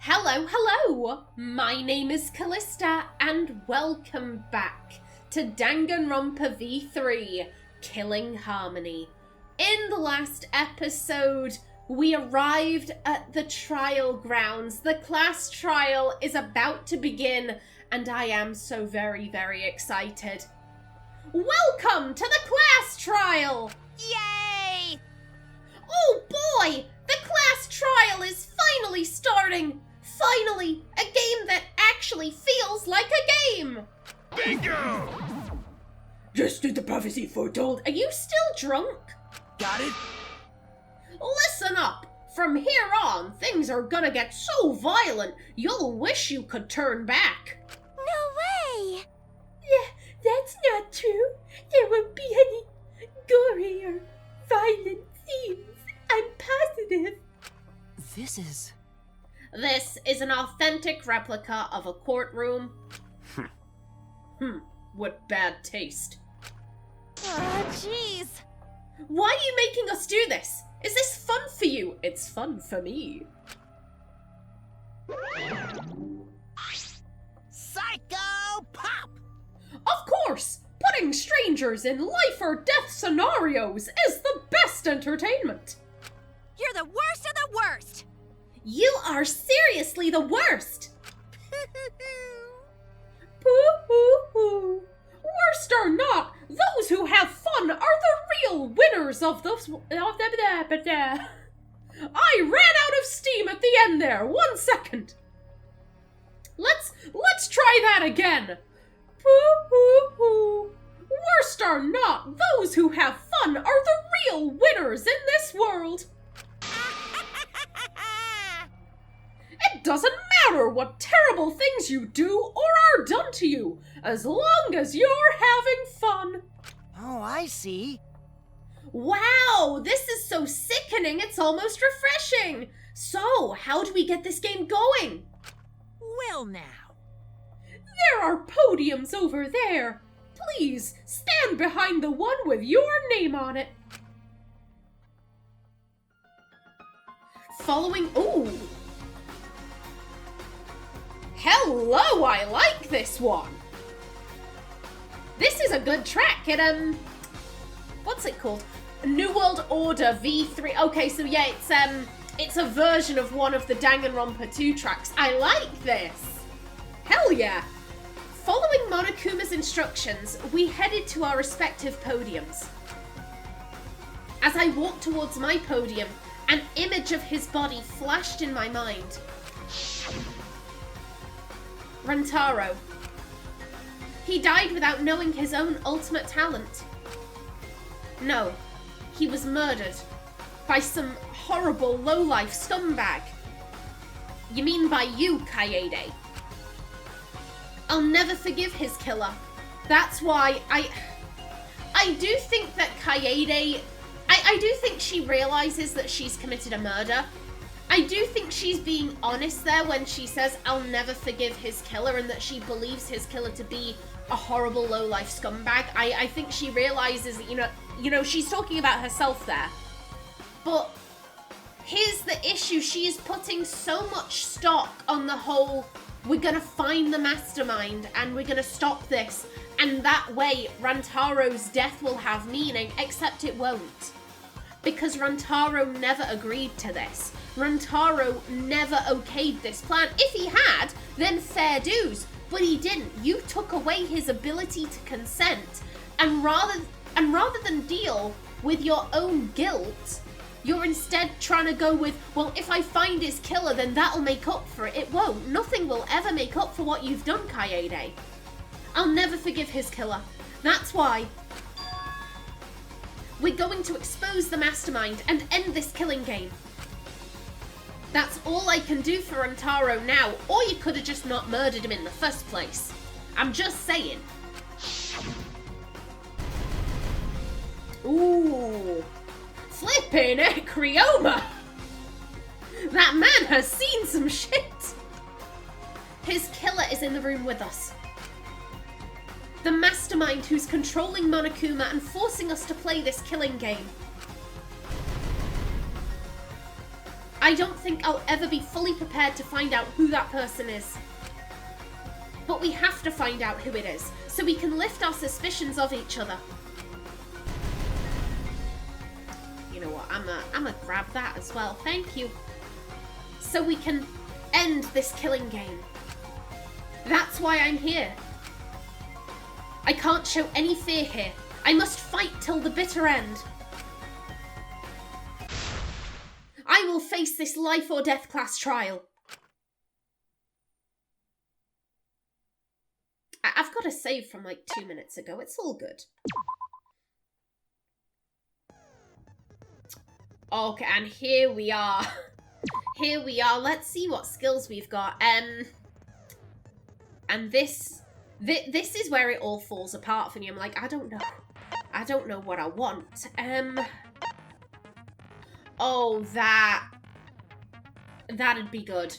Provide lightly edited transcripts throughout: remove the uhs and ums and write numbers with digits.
Hello! My name is Callista, and welcome back to Danganronpa V3, Killing Harmony. In the last episode, we arrived at the trial grounds. The class trial is about to begin, and I am so very, very excited. Welcome to the class trial! Yay! Oh boy! The class trial is finally starting! Finally, a game that actually feels like a game! Bingo! Just did the prophecy foretold. Are you still drunk? Got it? Listen up! From here on, things are gonna get so violent, you'll wish you could turn back. No way! Yeah, that's not true. There won't be any gory or violent scenes. I'm positive. This is an authentic replica of a courtroom. What bad taste. Oh, jeez. Why are you making us do this? Is this fun for you? It's fun for me. Psycho Pop! Of course! Putting strangers in life or death scenarios is the best entertainment! You're the worst of the worst! You are seriously the worst! Poo-hoo-hoo. Worst or not, those who have fun are the real winners of this. I ran out of steam at the end there. 1 second. Let's try that again. Poo-hoo-hoo. Worst or not, those who have fun are the real winners in this world. It doesn't matter what terrible things you do or are done to you, as long as you're having fun. Oh, I see. Wow, this is so sickening, it's almost refreshing. So, how do we get this game going? Well now. There are podiums over there. Please, stand behind the one with your name on it. Following... Ooh. Hello, I like this one. This is a good track. It, what's it called? New World Order V3. Okay, so yeah, it's a version of one of the Danganronpa 2 tracks. I like this. Hell yeah. Following Monokuma's instructions, we headed to our respective podiums. As I walked towards my podium, an image of his body flashed in my mind. Rantaro. He died without knowing his own ultimate talent. No, he was murdered by some horrible lowlife scumbag. You mean by you, Kaede? I'll never forgive his killer. That's why I do think that Kaede... I do think she realizes that she's committed a murder. I do think she's being honest there when she says, I'll never forgive his killer, and that she believes his killer to be a horrible low-life scumbag. I think she realizes that, you know, she's talking about herself there. But here's the issue. She is putting so much stock on the whole, we're gonna find the mastermind and we're gonna stop this. And that way, Rantaro's death will have meaning, except it won't. Because Rantaro never agreed to this. Rantaro never okayed this plan. If he had, then fair dues. But he didn't. You took away his ability to consent. And rather than deal with your own guilt, you're instead trying to go with, well, if I find his killer, then that'll make up for it. It won't. Nothing will ever make up for what you've done, Kaede. I'll never forgive his killer. That's why we're going to expose the mastermind and end this killing game. That's all I can do for Rantaro now, or you could have just not murdered him in the first place. I'm just saying. Ooh. Flippin' Kryoma! That man has seen some shit! His killer is in the room with us. The mastermind who's controlling Monokuma and forcing us to play this killing game. I don't think I'll ever be fully prepared to find out who that person is. But we have to find out who it is, so we can lift our suspicions of each other. You know what, I'm gonna grab that as well, thank you. So we can end this killing game. That's why I'm here. I can't show any fear here. I must fight till the bitter end. I will face this life or death class trial. I've got a save from like 2 minutes ago. It's all good. Okay, and here we are. Here we are. Let's see what skills we've got. And this is where it all falls apart for me. I'm like, I don't know. I don't know what I want. Oh, that'd be good.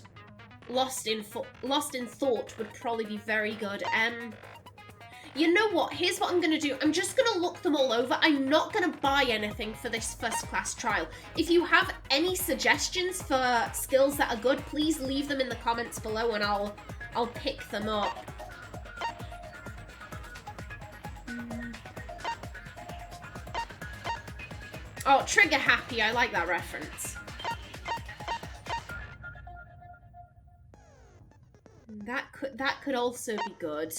Lost in Thought would probably be very good. You know what? Here's what I'm going to do. I'm just going to look them all over. I'm not going to buy anything for this first class trial. If you have any suggestions for skills that are good, please leave them in the comments below and I'll pick them up. Oh, trigger happy. I like that reference. That could also be good.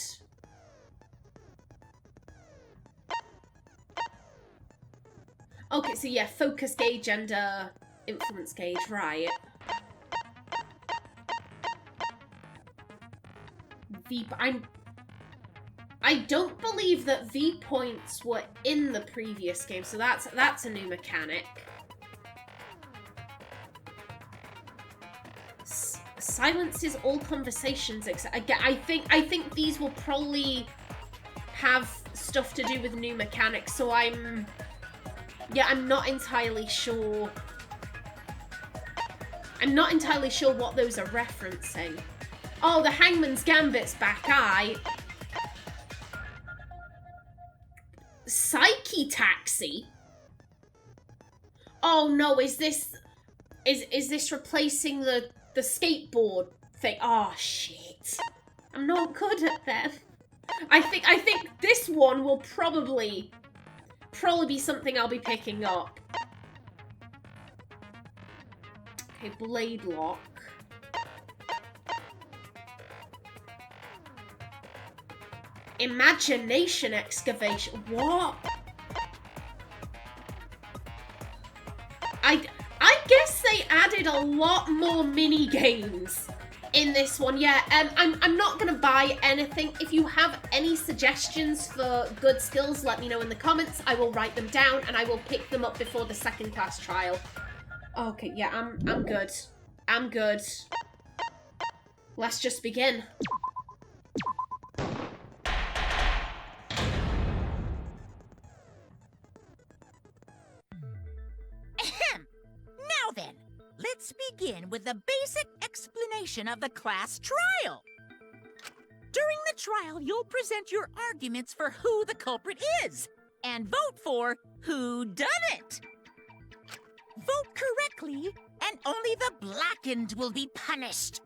Okay, so yeah, focus gauge and influence gauge, right? I don't believe that V points were in the previous game, so that's a new mechanic. Silences all conversations. I think these will probably have stuff to do with new mechanics. So I'm not entirely sure. I'm not entirely sure what those are referencing. Oh, the Hangman's Gambit's back. Psyche Taxi. Oh no, is this replacing the skateboard thing? Oh shit. I'm not good at them. I think this one will probably be something I'll be picking up. Okay, Blade Lock. Imagination Excavation. What? I guess they added a lot more mini games in this one. Yeah, I'm not gonna buy anything. If you have any suggestions for good skills, let me know in the comments. I will write them down and I will pick them up before the second class trial. Okay, yeah, I'm good. I'm good. Let's just begin. Now then, let's begin with the basic explanation of the class trial. During the trial, you'll present your arguments for who the culprit is, and vote for who done it. Vote correctly, and only the blackened will be punished.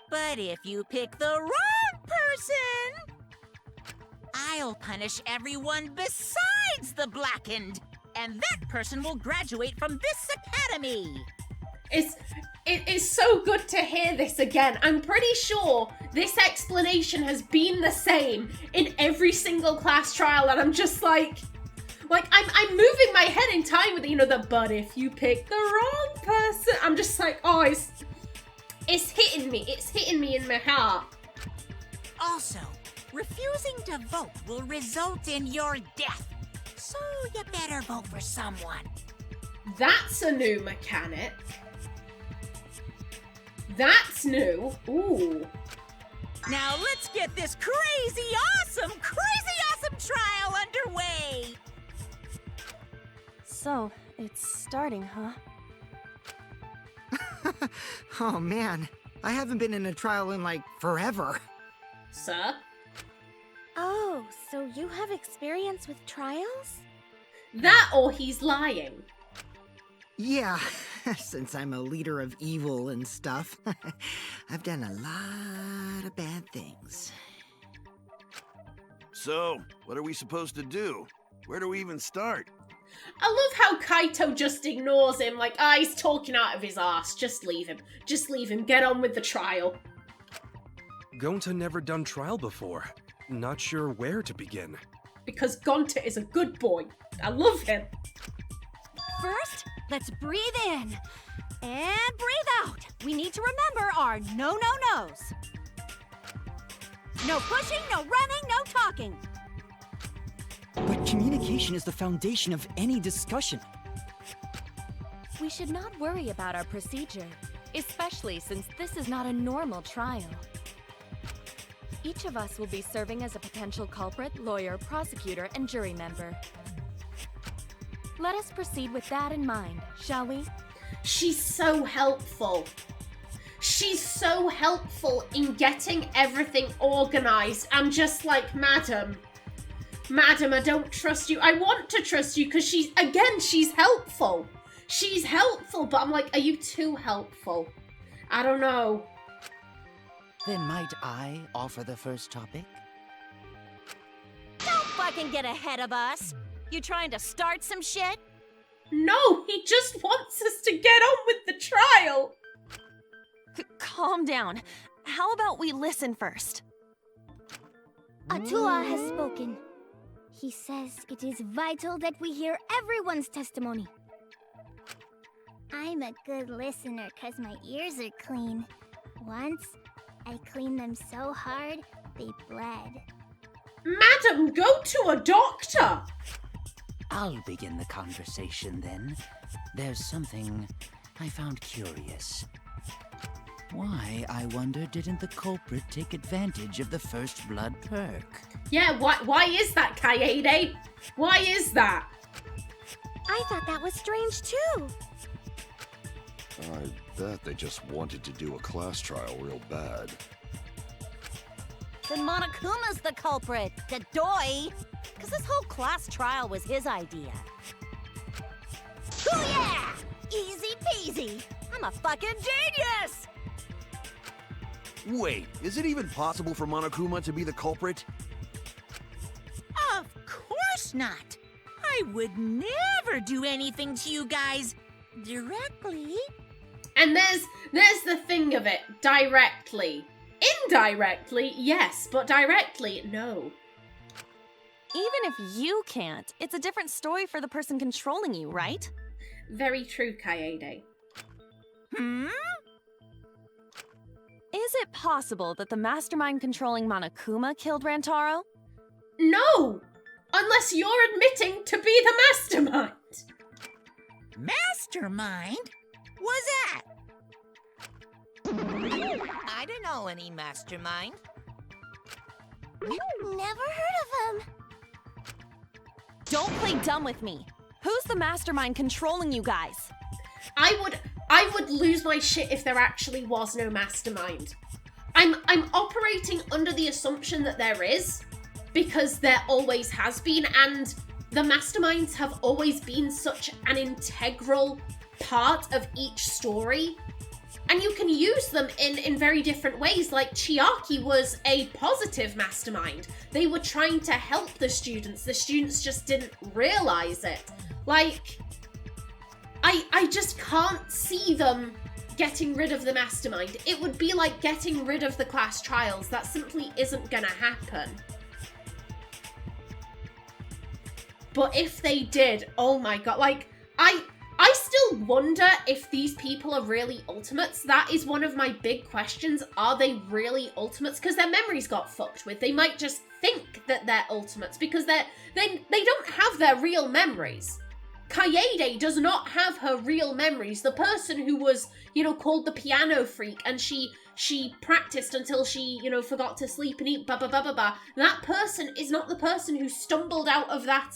But if you pick the wrong person, I'll punish everyone besides the blackened, and that person will graduate from this academy. It is so good to hear this again. I'm pretty sure this explanation has been the same in every single class trial, and I'm just like I'm moving my head in time with, you know, the but if you pick the wrong person. I'm just like, oh, it's hitting me. It's hitting me in my heart. Also, refusing to vote will result in your death. So you better vote for someone. That's a new mechanic. That's new. Ooh. Now let's get this crazy awesome trial underway. So, it's starting, huh? Oh man, I haven't been in a trial in like forever. Sir? Oh, so you have experience with trials? That or he's lying. Yeah, since I'm a leader of evil and stuff, I've done a lot of bad things. So, what are we supposed to do? Where do we even start? I love how Kaito just ignores him, like, he's talking out of his arse. Just leave him. Just leave him. Get on with the trial. Gonta never done trial before. Not sure where to begin. Because Gonta is a good boy. I love him. First, let's breathe in. And breathe out. We need to remember our no-no-nos. No pushing, no running, no talking. But communication is the foundation of any discussion. We should not worry about our procedure, especially since this is not a normal trial. Each of us will be serving as a potential culprit, lawyer, prosecutor, and jury member. Let us proceed with that in mind, shall we? She's so helpful. She's so helpful in getting everything organized. I'm just like, Madam, I don't trust you. I want to trust you because she's helpful. She's helpful, but I'm like, are you too helpful? I don't know. Then might I offer the first topic? Don't fucking get ahead of us. You trying to start some shit? No, he just wants us to get on with the trial. Calm down. How about we listen first? Atua has spoken. He says it is vital that we hear everyone's testimony. I'm a good listener because my ears are clean. Once, I cleaned them so hard, they bled. Madam, go to a doctor. I'll begin the conversation then. There's something I found curious. Why, I wonder, didn't the culprit take advantage of the first blood perk? Yeah, why is that, Kaede? Why is that? I thought that was strange too. I bet they just wanted to do a class trial real bad. Then Monokuma's the culprit, the doi. Because this whole class trial was his idea. Oh yeah! Easy peasy. I'm a fucking genius! Wait, is it even possible for Monokuma to be the culprit? Of course not. I would never do anything to you guys directly. And there's the thing of it. Directly. Indirectly, yes, but directly, no. Even if you can't, it's a different story for the person controlling you, right? Very true, Kaede. Is it possible that the mastermind controlling Monokuma killed Rantaro? No! Unless you're admitting to be the mastermind. Mastermind? What's that? I don't know any mastermind. Never heard of him. Don't play dumb with me. Who's the mastermind controlling you guys? I would lose my shit if there actually was no mastermind. I'm operating under the assumption that there is, because there always has been, and the masterminds have always been such an integral part of each story. And you can use them in very different ways. Like, Chiaki was a positive mastermind. They were trying to help the students. The students just didn't realize it. Like, I just can't see them getting rid of the mastermind. It would be like getting rid of the class trials. That simply isn't gonna happen. But if they did, oh my god, like, I still wonder if these people are really ultimates. That is one of my big questions. Are they really ultimates? Because their memories got fucked with. They might just think that they're ultimates because they don't have their real memories. Kaede does not have her real memories. The person who was, called the piano freak and she practiced until she, forgot to sleep and eat, that person is not the person who stumbled out of that,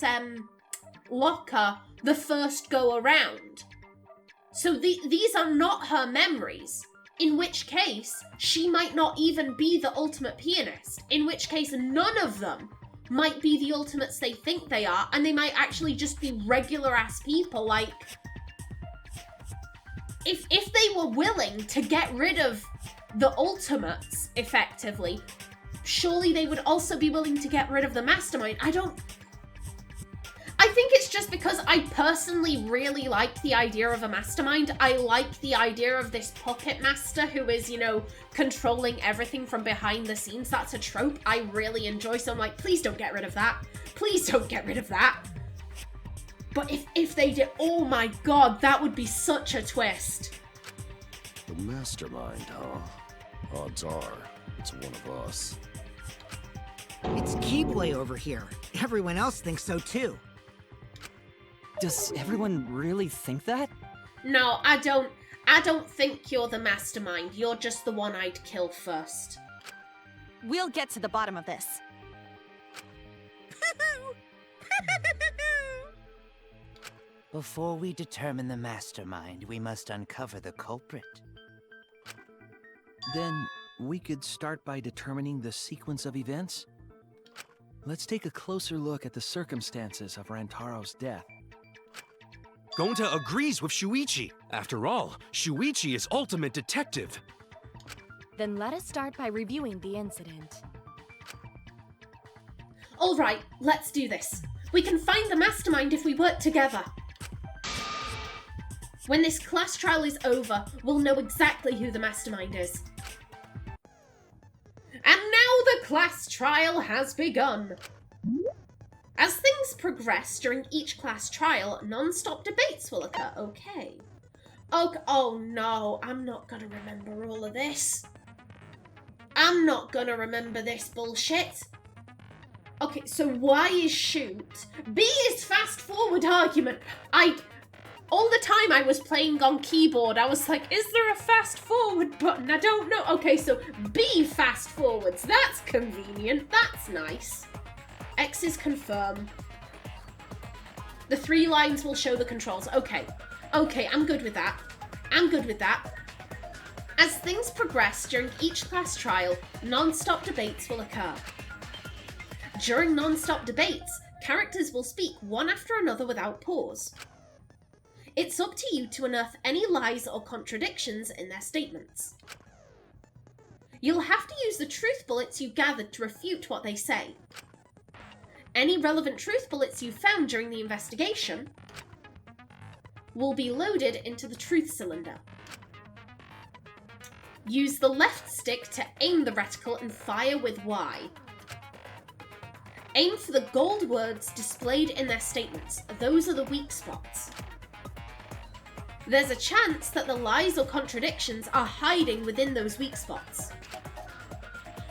locker the first go around. So these are not her memories, in which case she might not even be the ultimate pianist, in which case none of them might be the ultimates they think they are, and they might actually just be regular ass people. Like, if they were willing to get rid of the ultimates, effectively, surely they would also be willing to get rid of the mastermind. I think it's just because I personally really like the idea of a mastermind. I like the idea of this puppet master who is, you know, controlling everything from behind the scenes. That's a trope I really enjoy, so I'm like, please don't get rid of that. Please don't get rid of that. But if they did, oh my god, that would be such a twist. The mastermind, huh? Odds are, it's one of us. It's Keyblade over here. Everyone else thinks so too. Does everyone really think that? No, I don't think you're the mastermind. You're just the one I'd kill first. We'll get to the bottom of this. Before we determine the mastermind, we must uncover the culprit. Then we could start by determining the sequence of events. Let's take a closer look at the circumstances of Rantaro's death. Gonta agrees with Shuichi. After all, Shuichi is ultimate detective. Then let us start by reviewing the incident. Alright, let's do this. We can find the mastermind if we work together. When this class trial is over, we'll know exactly who the mastermind is. And now the class trial has begun. As things progress during each class trial, non-stop debates will occur. Okay. Oh no, I'm not gonna remember all of this. I'm not gonna remember this bullshit. Okay, so Y is shoot. B is fast forward argument. All the time I was playing on keyboard, I was like, is there a fast forward button? I don't know. Okay, so B fast forwards. That's convenient. That's nice. X is confirm. The 3 lines will show the controls. Okay, I'm good with that. I'm good with that. As things progress during each class trial, non-stop debates will occur. During non-stop debates, characters will speak one after another without pause. It's up to you to unearth any lies or contradictions in their statements. You'll have to use the truth bullets you gathered to refute what they say. Any relevant truth bullets you found during the investigation will be loaded into the truth cylinder. Use the left stick to aim the reticle and fire with Y. Aim for the gold words displayed in their statements. Those are the weak spots. There's a chance that the lies or contradictions are hiding within those weak spots.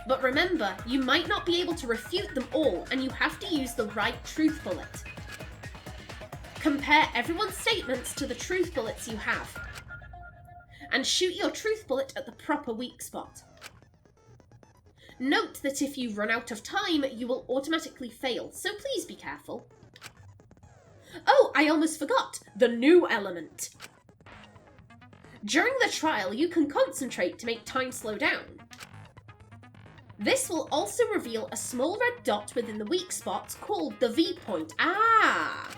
But remember, you might not be able to refute them all, and you have to use the right truth bullet. Compare everyone's statements to the truth bullets you have. And shoot your truth bullet at the proper weak spot. Note that if you run out of time, you will automatically fail, so please be careful. Oh, I almost forgot! The new element! During the trial, you can concentrate to make time slow down. This will also reveal a small red dot within the weak spots called the V point. Ah!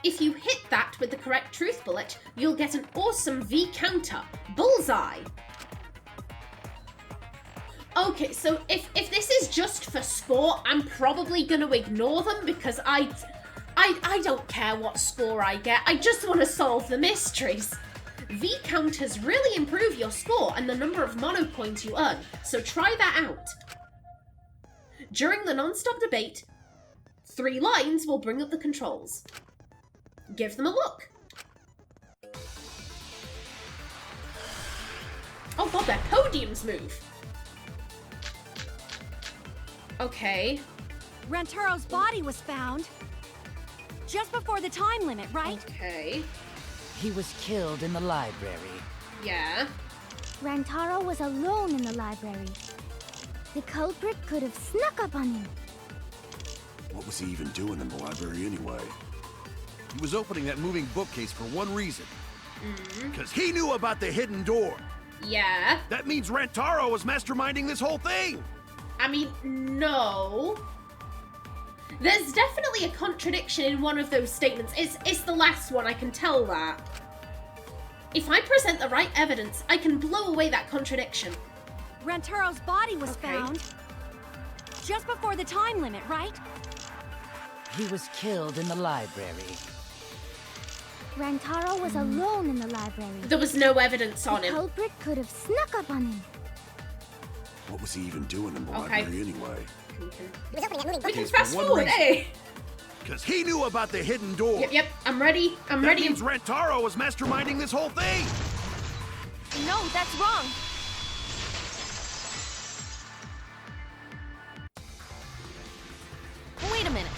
If you hit that with the correct truth bullet, you'll get an awesome V counter. Bullseye! Okay, so if this is just for score, I'm probably going to ignore them because I don't care what score I get. I just want to solve the mysteries. V counters really improve your score and the number of mono coins you earn, so try that out. During the non-stop debate, 3 lines will bring up the controls. Give them a look. Oh god, their podiums move. Okay. Rantaro's body was found just before the time limit, right? Okay. He was killed in the library. Yeah. Rantaro was alone in the library. The culprit could have snuck up on him. What was he even doing in the library anyway? He was opening that moving bookcase for one reason. Because he knew about the hidden door. Yeah. That means Rantaro was masterminding this whole thing. I mean, no. There's definitely a contradiction in one of those statements. It's the last one, I can tell that. If I present the right evidence, I can blow away that contradiction. Rantaro's body was found just before the time limit, right? He was killed in the library. Rantaro was alone in the library. There was no evidence on him. The culprit could have snuck up on him. What was he even doing in the library anyway? We can fast forward, eh? Because he knew about the hidden door. Yep, I'm ready. I'm ready. That means Rantaro was masterminding this whole thing. No, that's wrong. Wait a minute.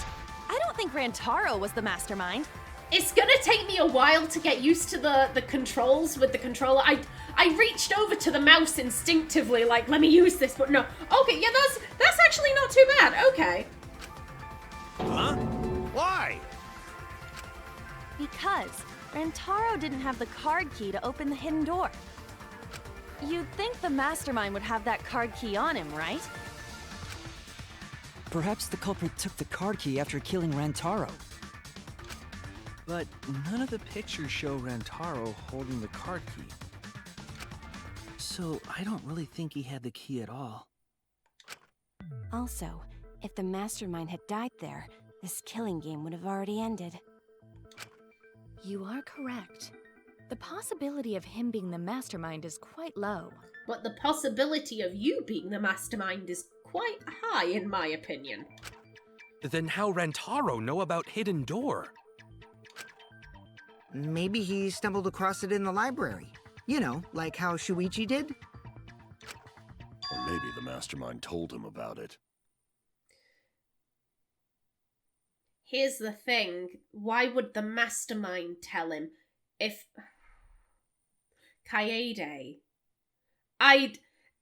I don't think Rantaro was the mastermind. It's gonna take me a while to get used to the controls with the controller. I reached over to the mouse instinctively, like, let me use this, but no. Okay, yeah, that's actually not too bad. Okay. Huh? Why? Because Rantaro didn't have the card key to open the hidden door. You'd think the mastermind would have that card key on him, right? Perhaps the culprit took the card key after killing Rantaro. But none of the pictures show Rantaro holding the card key. So I don't really think he had the key at all. Also, if the mastermind had died there, this killing game would have already ended. You are correct. The possibility of him being the mastermind is quite low. But the possibility of you being the mastermind is quite high, in my opinion. Then how Rantaro know about Hidden Door? Maybe he stumbled across it in the library. You know, like how Shuichi did? Or maybe the mastermind told him about it. Here's the thing. Why would the mastermind tell him if... Kaede...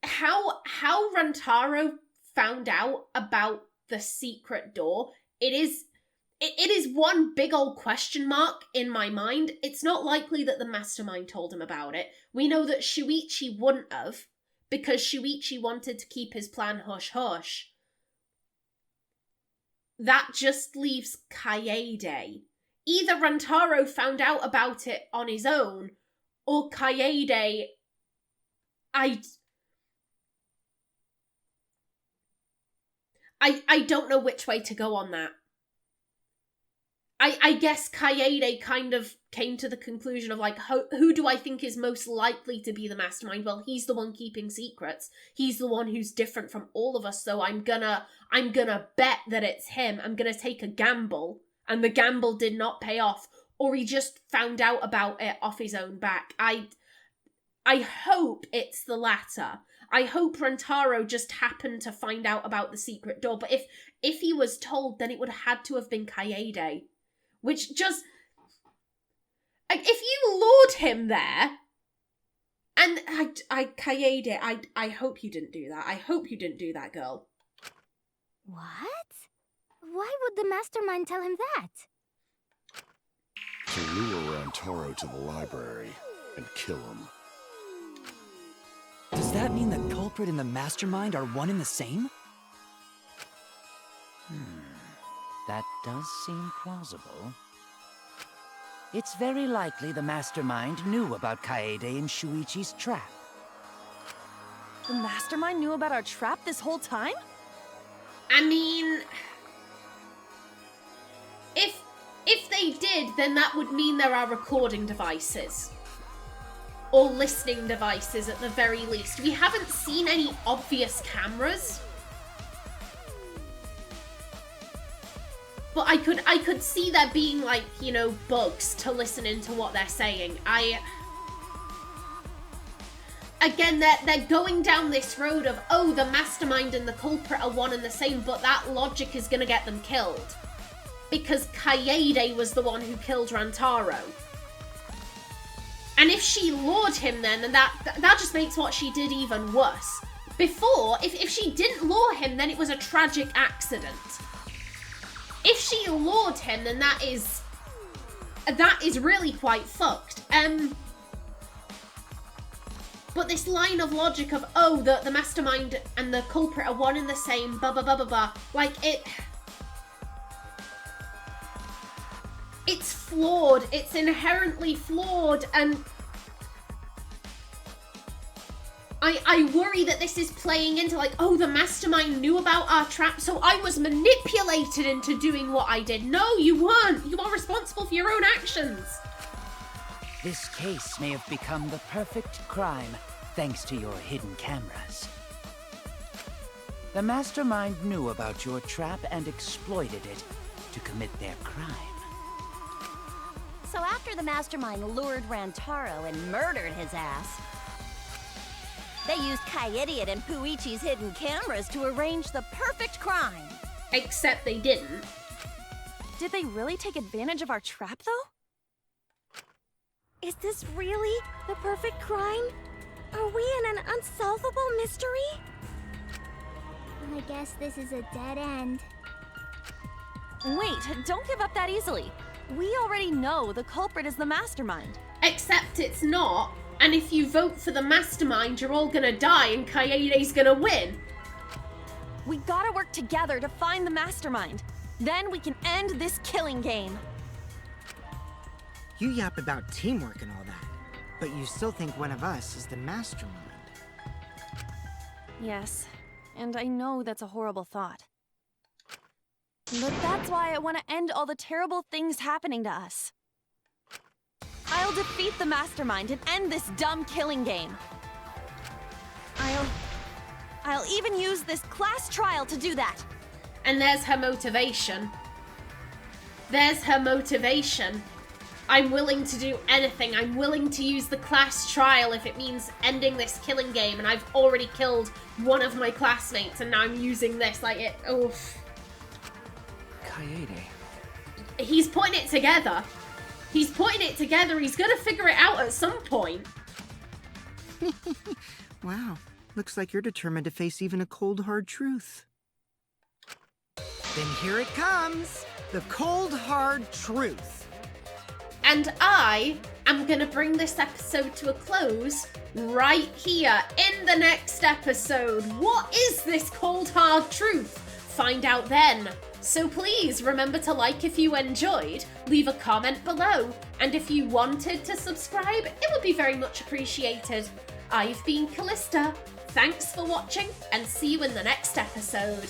How Rantaro found out about the secret door, it is one big old question mark in my mind. It's not likely that the mastermind told him about it. We know that Shuichi wouldn't have, because Shuichi wanted to keep his plan hush-hush. That just leaves Kaede. Either Rantaro found out about it on his own, or Kaede... I don't know which way to go on that. I guess Kaede kind of came to the conclusion of, like, who do I think is most likely to be the mastermind? Well, he's the one keeping secrets. He's the one who's different from all of us, so I'm gonna bet that it's him. I'm gonna take a gamble, and the gamble did not pay off, or he just found out about it off his own back. I hope it's the latter. I hope Rantaro just happened to find out about the secret door, but if he was told, then it would have had to have been Kaede. Which just... If you lured him there... And Kaede, I hope you didn't do that. I hope you didn't do that, girl. What? Why would the mastermind tell him that? To lure Rantaro to the library and kill him. Does that mean the culprit and the mastermind are one and the same? That does seem plausible. It's very likely the mastermind knew about Kaede and Shuichi's trap. The mastermind knew about our trap this whole time? I mean... If they did, then that would mean there are recording devices. Or listening devices at the very least. We haven't seen any obvious cameras. But I could see there being, like, you know, bugs to listen into what they're saying. Again, they're going down this road of, oh, the mastermind and the culprit are one and the same, but that logic is gonna get them killed. Because Kaede was the one who killed Rantaro. And if she lured him then that just makes what she did even worse. Before, if she didn't lure him, then it was a tragic accident. If she lured him, then that is really quite fucked. But this line of logic of, oh, the mastermind and the culprit are one and the same, blah, blah, blah, blah, blah, like, it's flawed. It's inherently flawed, and I worry that this is playing into like, oh, the mastermind knew about our trap, so I was manipulated into doing what I did. No, you weren't. You are responsible for your own actions. This case may have become the perfect crime thanks to your hidden cameras. The mastermind knew about your trap and exploited it to commit their crime. So after the mastermind lured Rantaro and murdered his ass, they used Kaede and Shuichi's hidden cameras to arrange the perfect crime. Except they didn't. Did they really take advantage of our trap, though? Is this really the perfect crime? Are we in an unsolvable mystery? I guess this is a dead end. Wait, don't give up that easily. We already know the culprit is the mastermind. Except it's not, and if you vote for the mastermind, you're all gonna die and Kaede's gonna win. We gotta work together to find the mastermind. Then we can end this killing game. You yap about teamwork and all that, but you still think one of us is the mastermind. Yes, and I know that's a horrible thought. But that's why I want to end all the terrible things happening to us. I'll defeat the mastermind and end this dumb killing game. I'll even use this class trial to do that. And there's her motivation. There's her motivation. I'm willing to do anything. I'm willing to use the class trial if it means ending this killing game, and I've already killed one of my classmates, and now I'm using this. Like, it, oof. Kaede. He's putting it together. He's putting it together. He's gonna figure it out at some point. Wow. Looks like you're determined to face even a cold, hard truth. Then here it comes. The cold, hard truth. And I am gonna bring this episode to a close right here in the next episode. What is this cold, hard truth? Find out then. So please remember to like if you enjoyed, leave a comment below, and if you wanted to subscribe, it would be very much appreciated. I've been Callista, thanks for watching, and see you in the next episode.